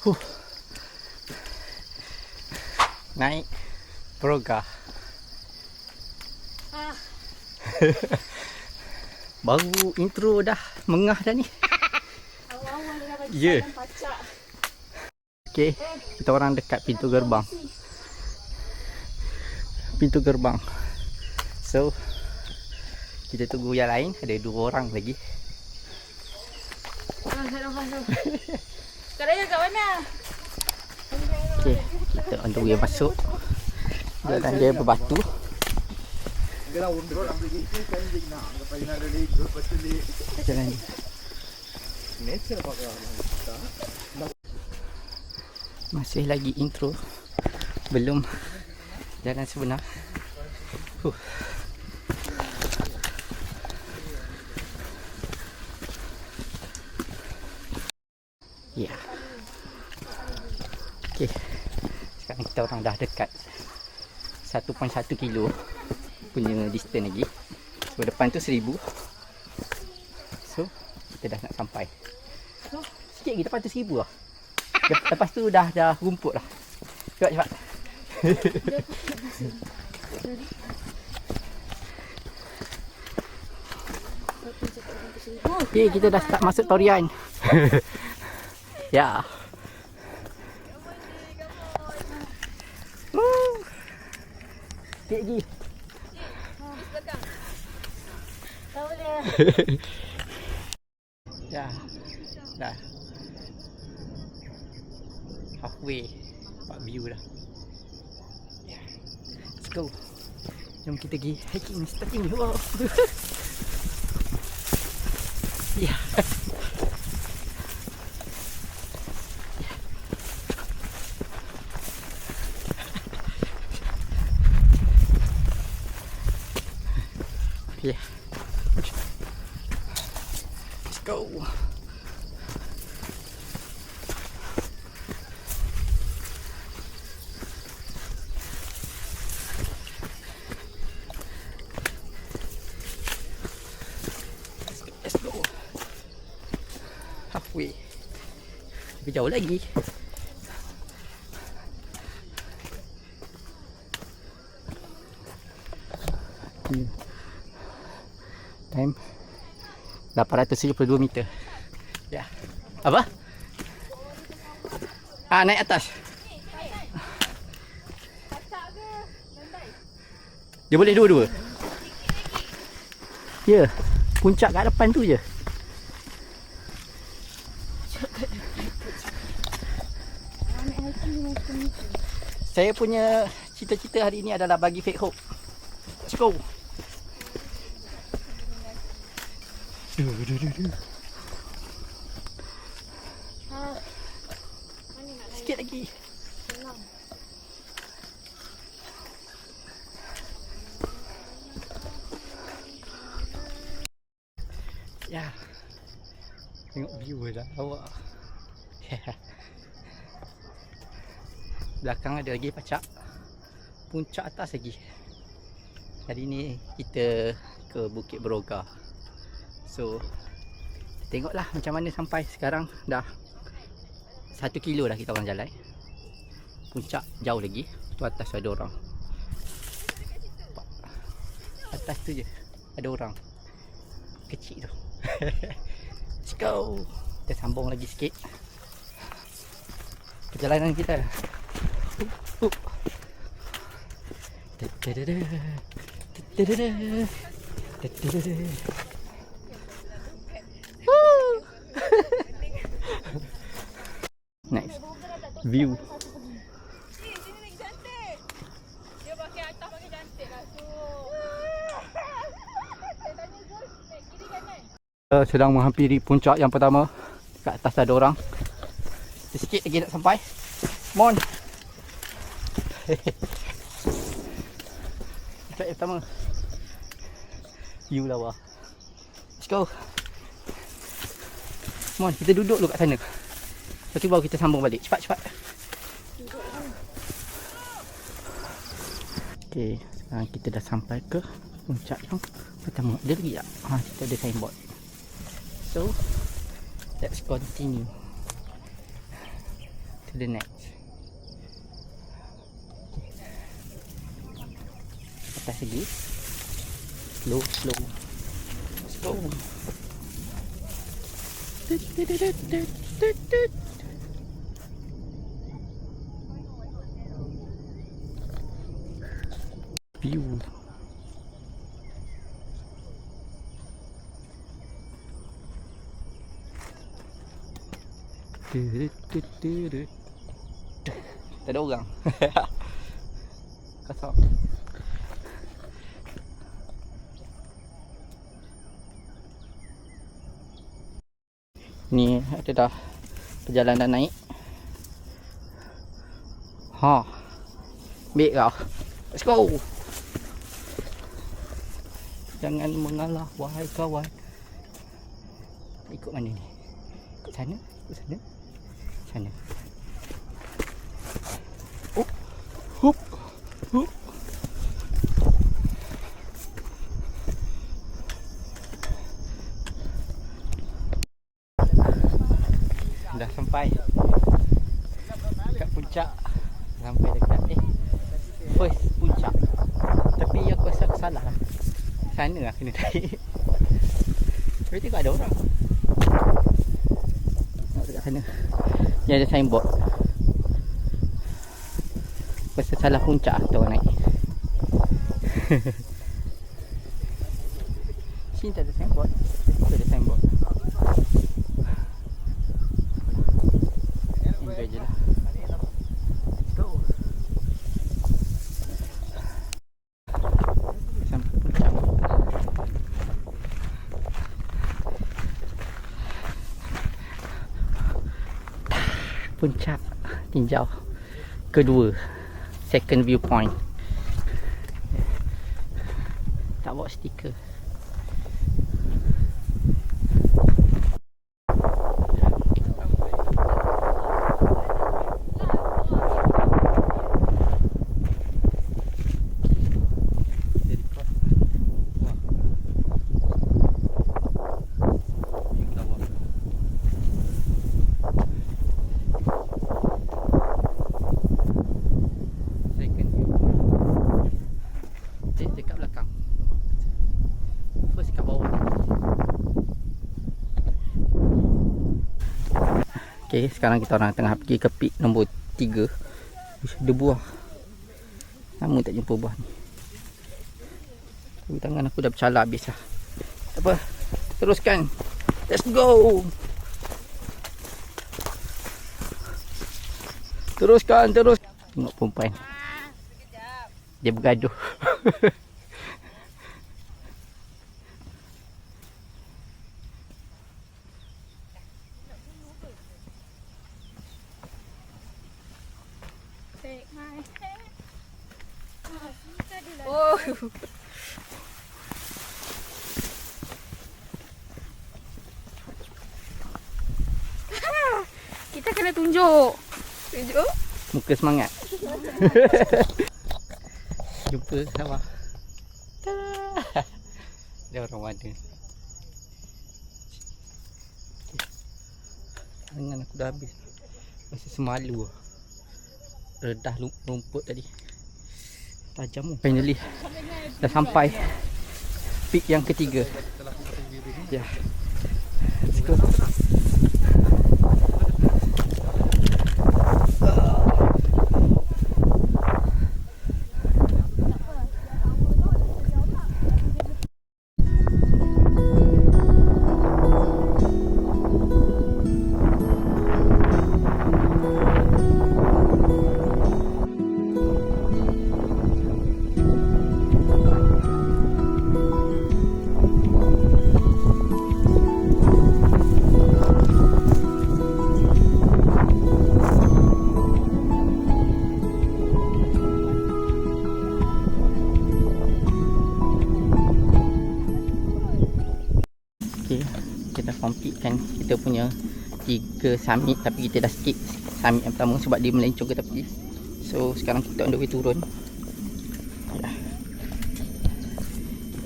Huh. Naik Broga. Baru intro dah mengah dah ni. Awal-awal dah bagi Ya. salam pacak. Okey, kita orang dekat pintu gerbang. Pintu gerbang. So, kita tunggu yang lain. Ada 2 orang lagi. Kak Raya kat mana? Okey, kita orang tunggu yang masuk. Jalan dia berbatu. Jalan dia. Masih lagi intro. Belum jalan sebenar. Ya. Okey. Sekarang kita orang dah dekat 1.1 kilo punya distance lagi. So depan tu 1000. So kita dah nak sampai. Sikit lagi depan tu 1000 lah. Lepas tu dah rumput lah. Cepat. Okay, kita dah start masuk Torian. Ya. Sikit lagi. Tak boleh. Ya. Dah. Halfway. Nampak view dah. Ya. Let's go. Jom kita pergi hiking starting. Wow. Ya. Yeah. Let's go. Let's go. Halfway. Tapi jauh lagi. Time 872 meter. Ya. Apa? Naik atas. Dia boleh dua-dua. Ya. Puncak kat depan tu je. Saya punya cita-cita hari ini adalah bagi fake hope. Let's go. Sikit lagi. Ya. Tengok view dah awak. Belakang ada lagi pacak. Puncak atas lagi. Hari ni kita ke Bukit Broga. So tengoklah macam mana sampai sekarang. Dah 1 kilo dah kita orang jalan. Puncak jauh lagi. Tu atas ada orang. Atas tu je ada orang kecil tu. Let's go. Kita sambung lagi sikit perjalanan kita. Nice view. Dia pakai atas pakai cantik lah tu. Sedang menghampiri puncak yang pertama. Kat atas ada orang. Sikit lagi nak sampai. Come on. Puncak yang pertama. View lawa. Let's go. Come on, kita duduk dulu kat sana. Lepas tu baru kita sambung balik. Cepat. Okay, sekarang kita dah sampai ke puncak yang pertama. Dia lagi tak? Kita ada signboard. So, let's continue. to the next. Atas lagi. Slow, slow. Slow. View. Tak ada orang. Kosong. Ni ada dah perjalanan naik. Ha. Baik kau. Let's go. Jangan mengalah wahai kawan. Ikut mana ni? Ikut sana? Ikut sana? Sana. Oh. Hup. Hup. Dah sampai dekat puncak. Sampai dekat first puncak. Tapi aku rasa aku salah lah. Sana lah kena naik. Tapi tengok ada orang. Tengok dekat sana. Dia ada signboard. Rasa salah puncak tu orang naik. Sini tak ada signboard. Tu ada signboard. Enjoy je lah. Let's go. Sampai puncak. Puncak tinjau kedua, second viewpoint. Tak bawa stiker. Dekat belakang. First kat bawah. Okay, sekarang kita orang tengah pergi ke peak nombor 3. Ada buah. Lama tak jumpa buah ni. Tangan aku dah bercala habis lah. Tak apa, teruskan. Let's go. Teruskan, terus. Tengok perempuan. Dia bergaduh. Take my hand. Oh. Kita kena tunjuk. Tunjuk. Muka semangat. Jumpa sawah. Tada. Dia orang mana? Tangan aku dah habis. Masih semalu lah. Redah rumput tadi. Tajam tu. Finally dah sampai peak yang ketiga. Ya. Let's go. Okay, kita dah complete kan kita punya 3 summit, tapi kita dah skip summit yang pertama sebab dia melencong ke tepi. So sekarang kita on the way turun. Ya.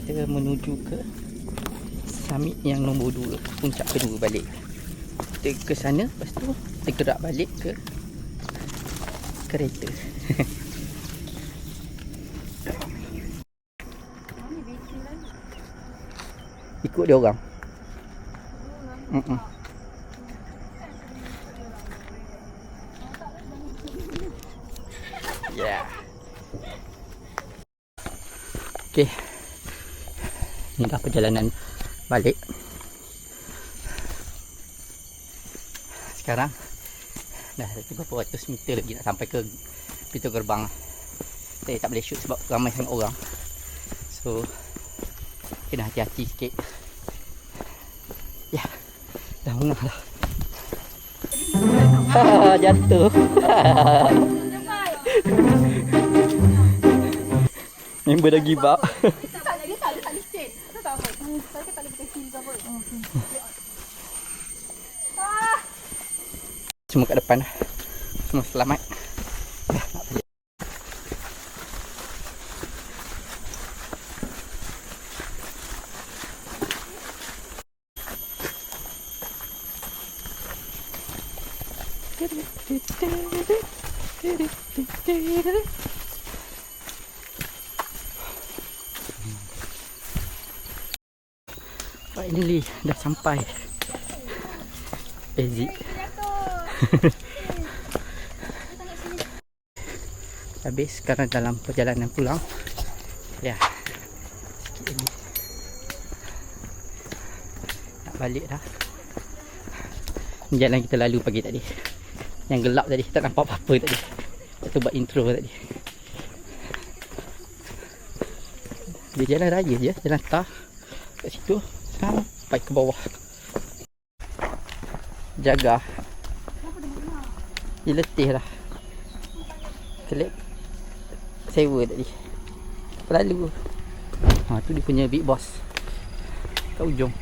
Kita menuju ke summit yang nombor 2, puncak kedua balik. Kita ke sana, lepas tu kita gerak balik ke kereta. Ikut dia orang. Yeah. Okay. Ni dah perjalanan balik. Sekarang dah ada beberapa ratus meter lagi nak sampai ke pintu gerbang. Saya tak boleh shoot sebab ramai sangat orang. So kena hati-hati sikit. Ya, dah mengah dah. Jatuh. Member dah give up. Dia tak licin. Tak tahu apa. Saya tak boleh pakai feel ke apa. Semua kat depan dah. Semua selamat. Dah nak balik. Finally dah sampai. Exit. Habis sekarang dalam perjalanan pulang. Ya. Sikit lagi. Nak balik dah. Jalan kita lalu pagi tadi. Yang gelap tadi, tak nampak apa-apa tadi. Kita buat intro tadi. Dia jalan raya je, jalan tar. Kat situ sampai ke bawah. Jaga. Dia letih lah. Kelip sewa tadi. Lalu. Ha tu dia punya big boss. Kat ujung.